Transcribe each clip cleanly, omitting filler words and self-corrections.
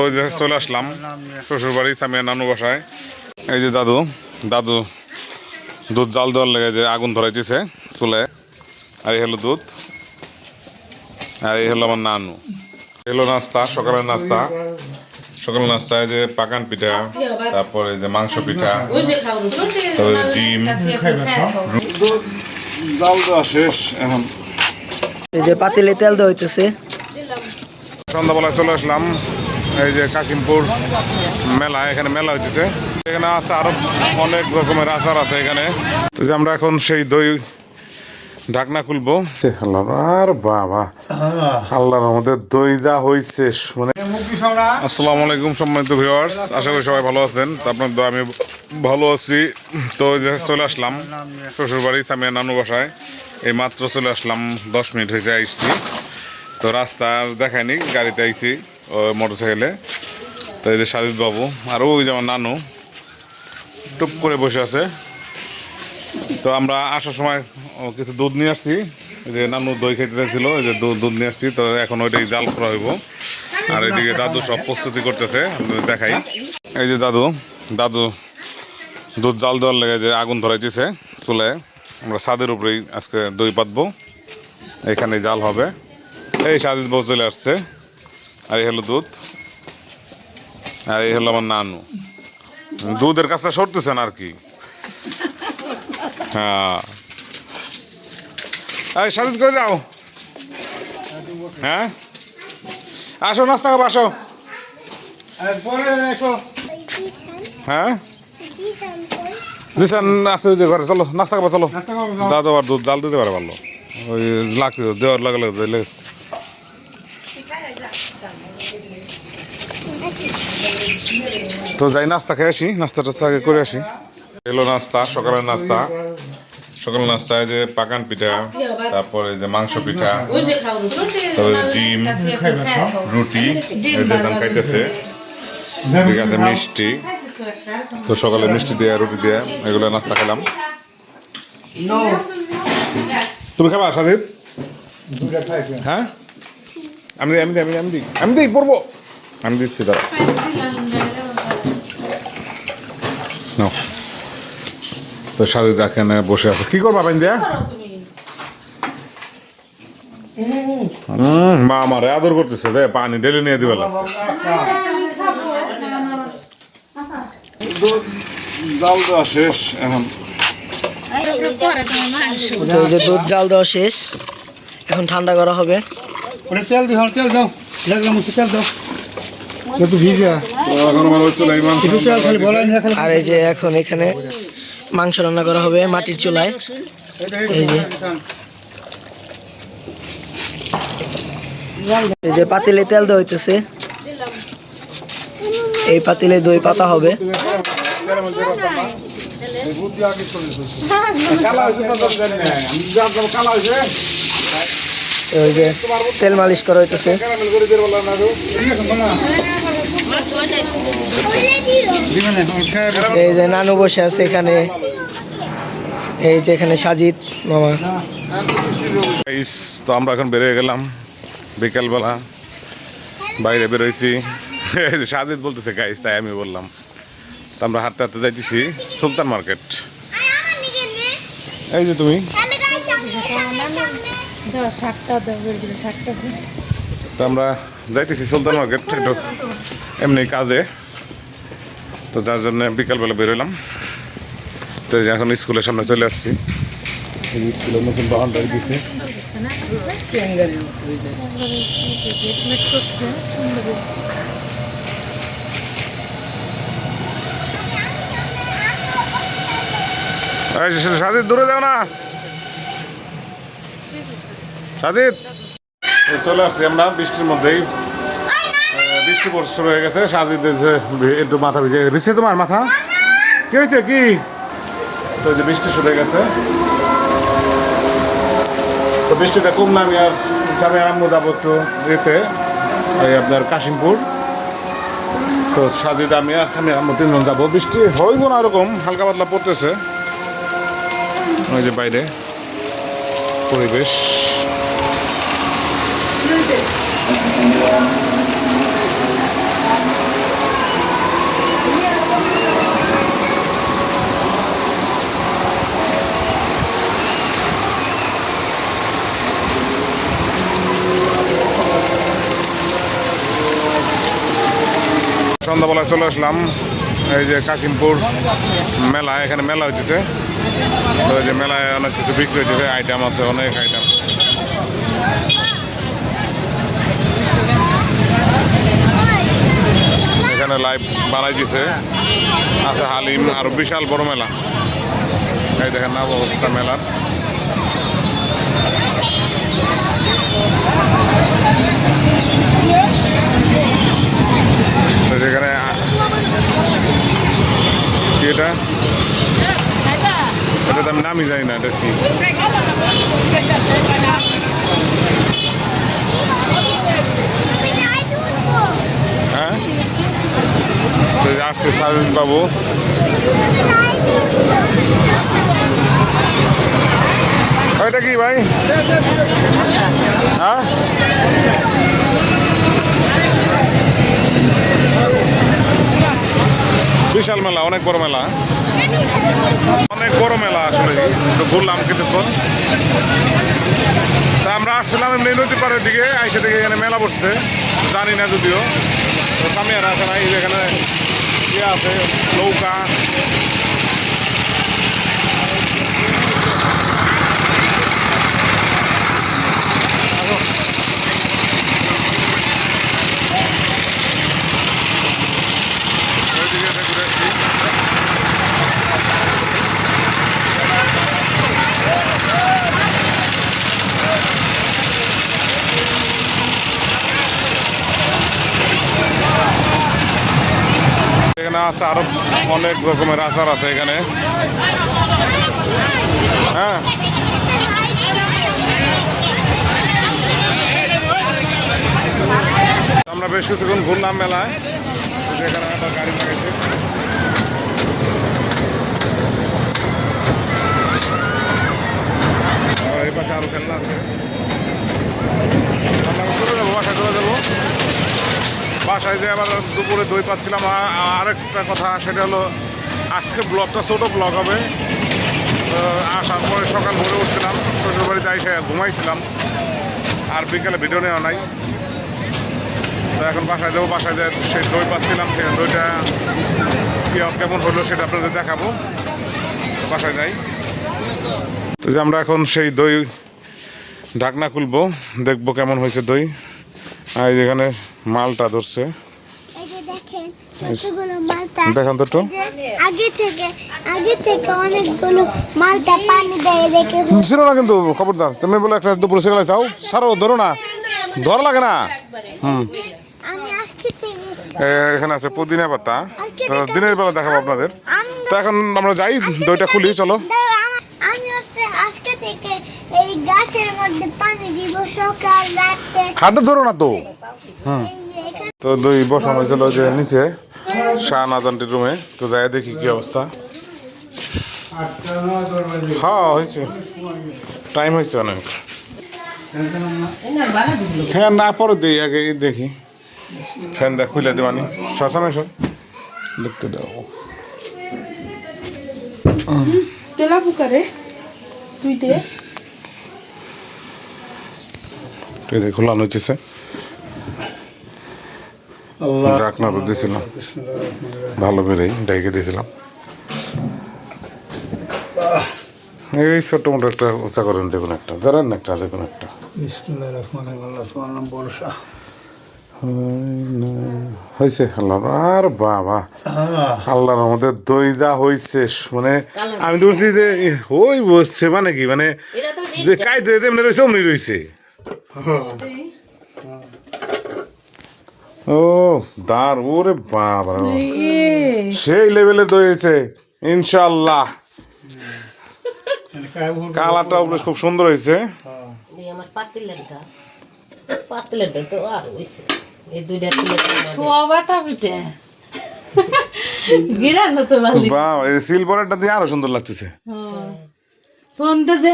ওই যে চলে আসলাম শ্বশুর বাড়ি সামিয়া নানু বাসায়। এই যে দাদু দাদু দুধ জাল দেওয়ার লেগে যে আগুন ধরাইতেছে চুলে। আর এই হলো দুধ, আর এই হলো আমার নানু। এলো নাস্তা, সকালের নাস্তা। সকালের নাস্তায় যে পাকান পিঠা, তারপরে যে মাংস পিঠা, তারপরে ডিম। জাল দেওয়া শেষ এখন। এই যে পাতিলে তেল দেওয়া হইতেছে। সন্ধ্যাবেলায় চলে আসলাম এই যে কাশিমপুর মেলা। এখানে মেলা হইতেছে, এখানে আছে আরো অনেক রকমের আচার আছে এখানে। তো যে আমরা এখন সেই দই ঢাকনা খুলবো। আর বাবা আল্লাহর আমাদের দই যা হয়েছে মানে। আসসালামু আলাইকুম সম্মানিত ভিউয়ার্স, আশা করি সবাই ভালো আছেন। তো আপনার তো আমি ভালো আছি। তো যে চলে আসলাম শ্বশুর বাড়ি সামিয়া নানু বাসায়। এই মাত্র চলে আসলাম, 10 মিনিট হয়েছে আইসছি। তো রাস্তা দেখায়নি, গাড়িতে আইছি মোটর সাইকেলে। তো এই যে সাজিদ বাবু আর ওই যে আমার নানু টুপ করে বসে আছে। তো আমরা আসার সময় কিছু দুধ নিয়ে আসছি, যে নানু দই খেতে চাইছিল, এই যে দুধ নিয়ে আসছি। তো এখন ওইটাই জাল করা হইব। আর এদিকে দাদু সব প্রস্তুতি করতেছে, আপনাদের দেখাই। এই যে দাদু দুধ জাল দেওয়ার লেগে যে আগুন ধরাইতেছে চুলে। আমরা ছাদের উপরেই আজকে দই পাতবো, এখানে জাল হবে। এই সাজিদ বাবু চলে আসছে, আর এই হলো দুধ, আর এই হলো আমার নানু। দুধের কাছটা সরতেছেন আর কি। হ্যাঁ, এই সাজিদ করে যাও। হ্যাঁ আসো, নাস্তা খাবো, আসো। হ্যাঁ দিশান আছে ওই যে ঘরে, চলো নাস্তা খাবো, চলো। দাদু আর দুধ জাল দিতে পারে ভালো, ওই লাগবে দেওয়ার লাগে লাগে। তো যাই নাস্তা খেয়ে আসি, নাস্তা টাস্তা আগে করে আসি। এলো নাস্তা, সকালের নাস্তা। সকালের নাস্তায় যে পাকান পিঠা, তারপরে যে মাংস পিঠা, তারপরে ডিম, রুটি, খাইতেছে। ঠিক আছে, মিষ্টি। তো সকালে মিষ্টি দিয়ে রুটি দিয়ে এগুলো নাস্তা খেলাম। তুমি খাবা সাজিদ? হ্যাঁ আমি আমি আমি আমি দিই আমি দিই পড়বো, আমি দিচ্ছি দাঁড়া। তো সাজিদ এখানে বসে আছে, কি করবা বাইন দিয়া? মা আমার আদর করতেছে, দে পানি ঢেলে নিয়ে দিবে লাগছে। জাল দেওয়া শেষ এখন। এই যে দুধ জাল দেওয়া শেষ, এখন ঠান্ডা করা হবে। তেল দাও, তেল দাও, লাগলাম তেল দাও। একটু ভিজা। আর এই যে এখন এখানে মাংস রান্না করা হবে মাটির চুলায়। এই যে পাতিলে তেল দেওয়া হইতেছে, এই পাতিলে দই পাতা হবে। ওই যে তেল মালিশ করা হইতেছে। এই যে নানু বসে আছে এখানে, এই যে এখানে সাজিদ মামা। তো আমরা এখন বেরিয়ে গেলাম বিকেলবেলা, বাইরে বেরোইছি। সাজিদ বলতেছে গাইস, তাই আমি বললাম। তো আমরা হাঁটতে হাঁটতে যাইতেছি সুলতান মার্কেট। এই যে তুমি, তো আমরা যাইতেছি সুলতান মার্কেট একটু এমনি কাজে। তো যার জন্য বিকালবেলা বেরোলাম। তো এখন স্কুলের সামনে চলে আসছি। স্কুলের নতুন বাউন্ডারি দিচ্ছে। সাজিদ দূরে যাও না, সাজিদ। চলে আসছি আমরা বৃষ্টির মধ্যেই, বৃষ্টি পড়তে শুরু হয়ে গেছে। সাজিদ একটু মাথা ভিজে ভিজছে। তোমার মাথা কি হয়েছে কি? তো যে বৃষ্টি শুরু হয়ে গেছে, তো বৃষ্টিটা কম না, আমি আর স্বামী আম্মু যাবো একটু ইয়েতে, ওই আপনার কাশিমপুর। তো সাজিদ আমি আর স্বামী আম্মু 3 জন যাবো। বৃষ্টি হইব না, এরকম হালকা পাতলা পড়তেছে। ওই যে বাইরে পরিবেশ। সন্ধ্যাবেলায় চলে আসলাম এই যে কাশিমপুর মেলা, এখানে মেলা হইতেছে। তো এই যে মেলায় অনেক কিছু বিক্রি হইতেছে, আইটেম আছে, অনেক আইটেম। এখানে লাইভ বানাই দিছে, আছে হালিম, আর বিশাল বড় মেলা। এই দেখেন না অবস্থা মেলার। যেখানে কি এটা এটা তো আমি নামই জানি না, এটা কি? হ্যাঁ, তো আসছে সার্ভিস বাবু। এটা কি ভাই? হ্যাঁ, বিশাল মেলা, অনেক বড় মেলা, অনেক বড় মেলা। আসলে তো ঘুরলাম কিছুক্ষণ। তা আমরা আসছিলাম এমনি নদী পাড়ের দিকে, আইসে দিকে এখানে মেলা বসছে, জানি না যদিও। তো সামিয়ার আছে না, এই যে এখানে ইয়ে আছে, নৌকা। এখানে আছে আরো অনেক রকমের আচার আছে এখানে। হ্যাঁ, আমরা বেশ কিছুক্ষণ ঘুরলাম মেলায়। এখানে একটা গাড়ি লাগাইছে। এই পাশে আরো খেলনা আছে। আমরা চলে যাবো, বাসায় চলে যাবো। বাসায় যে আবার দুপুরে দই পাচ্ছিলাম। আরেকটা কথা, সেটা হলো আজকে ব্লগটা ছোটো ব্লগ হবে। আসার পরে সকাল ভোরে উঠছিলাম, শ্বশুরবাড়িতে এসে ঘুমাইছিলাম, আর বিকেলে ভিডিও নেওয়া নাই। তো এখন বাসায় যাবো, বাসায় যে সেই দই পাচ্ছিলাম, সেই দইটা কেমন হলো সেটা আপনাদের দেখাবো। বাসায় যাই। তো যে আমরা এখন সেই দই ঢাকনা খুলবো, দেখবো কেমন হয়েছে দই। আর যেখানে মালটা ধরছে, দেখান তো একটু। আগে থেকে অনেকগুলো মালটা পানি দেয় রেখে ছিল না কিন্তু, খবরদার। তুমি বলে একটা দুপুরে সেগুলো চাও, সারো ধরো না, ধরা লাগে না। আমি আজকে থেকে এখানে আছে পুদিনা পাতা, তো দিনের বেলা দেখাবো আপনাদের। তো এখন আমরা যাই, দইটা খুলি, চলো। আমি আজকে থেকে এই গাছের মধ্যে পানি দিব সকাল রাতে। হাতে ধরো না তো। তো দই বসানো হয়েছিল যে নিচে শাহনাজানটির রুমে। তো যাই দেখি কি অবস্থা। হ্যাঁ হয়েছে, টাইম হয়েছে অনেক। হ্যাঁ না, পরে দিই, আগে দেখি। ফ্যানটা খুলে দেবানি, শ্মশানে সব দেখতে দেবো। তেলা পুকারে তুই দে খোলানো হচ্ছে। ডাকনা তো দিয়েছিলাম, ভালো করেই ডাইকে দিয়েছিলাম। এই ছোট্ট মোটো একটা উঁচা করেন, দেখুন একটা, ধরেন একটা, দেখুন একটা। হয়েছে আল্লাহ, আর বাবা আল্লাহর আমাদের দই যা হয়েছে, মানে আমি তো বলছি যে ওই বসছে, মানে কি, মানে যে কাইতে এমনি রয়েছে অমনি রয়েছে। ও দার, ওরে বাবা, সেই লেভেলের দই হয়েছে ইনশাল্লাহ। কালারটা খুব সুন্দর হয়েছে। আমার পাতিলেরটা তো আর হইছে, এই দুইটা প্লেট শোয়াবাটা পিঠে গিরানো তো ভালো। বাহ, এই সিলভারটা দিয়ে আরো সুন্দর লাগতেছে। ফোনটা দে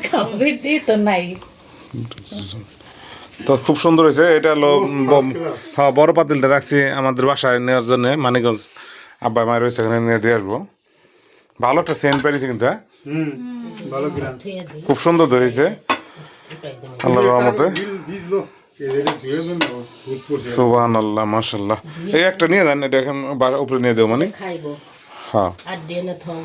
খাবে তো নাই। তো খুব সুন্দর হয়েছে। এটা হলো হ্যাঁ, বড় পাতিলটা রাখছি আমাদের বাসায় নেওয়ার জন্য, মানিকগঞ্জ আব্বা মায়ের রয়েছে, এখানে নিয়ে দিয়ে আসবো। ভালো একটা সেন্ট পেয়েছি কিন্তু, খুব সুন্দর হয়েছে আল্লাহর রহমতে। সুবহানাল্লাহ মাশাআল্লাহ। এই একটা নিয়ে দেন, এটা এখন উপরে নিয়ে দেবো মানে। খাইব হ্যাঁ আর দিয়ে না থাও